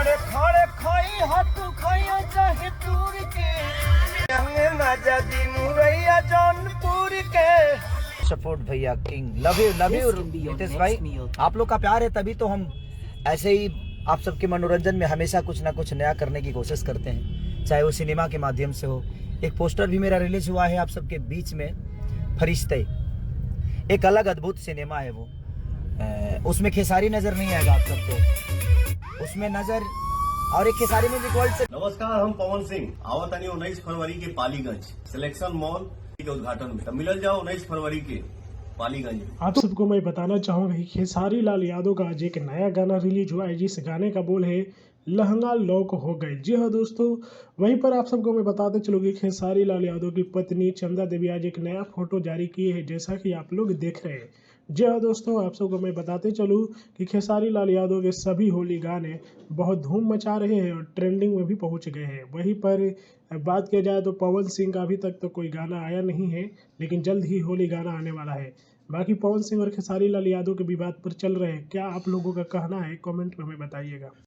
खड़े खड़े खाई हाथ खाइया चाहे टूर के हमें मजा दी मुरैया जौनपुर के। सपोर्ट भैया किंग, लव यू नितेश भाई। आप लोग का प्यार है तभी तो हम ऐसे ही आप सबके मनोरंजन में हमेशा कुछ ना कुछ नया करने की कोशिश करते हैं, चाहे वो सिनेमा के माध्यम से हो। एक पोस्टर भी मेरा रिलीज हुआ है आप सबके बीच में, फरिश्ते, एक अलग अद्भुत सिनेमा है वो। उसमें खेसारी नजर नहीं आएगा आप सबको, उसमें नजर और एक खेसारी म्यूजिक वर्ल्ड से। नमस्कार, हम पवन सिंह आवत 19 फरवरी के पालीगंज सिलेक्शन मॉल के उद्घाटन में मिलल जाओ 19 फरवरी के पालीगंज। आप सबको मैं बताना चाहूंगा कि खेसारी लाल यादव का आज एक नया गाना रिलीज हुआ है, जिस गाने का बोल है लहंगा लॉक हो गए। जी हाँ दोस्तों, वहीं पर आप सबको मैं बताते चलूँ कि खेसारी लाल यादव की पत्नी चंदा देवी आज एक नया फोटो जारी की है, जैसा कि आप लोग देख रहे हैं। जी हाँ दोस्तों, आप सबको मैं बताते चलूँ कि खेसारी लाल यादव के सभी होली गाने बहुत धूम मचा रहे हैं और ट्रेंडिंग में भी पहुंच गए हैं। वहीं पर बात किया जाए तो पवन सिंह का अभी तक तो कोई गाना आया नहीं है, लेकिन जल्द ही होली गाना आने वाला है। बाकी पवन सिंह और खेसारी लाल यादव के विवाद पर चल रहे हैं, क्या आप लोगों का कहना है कमेंट में हमें बताइएगा।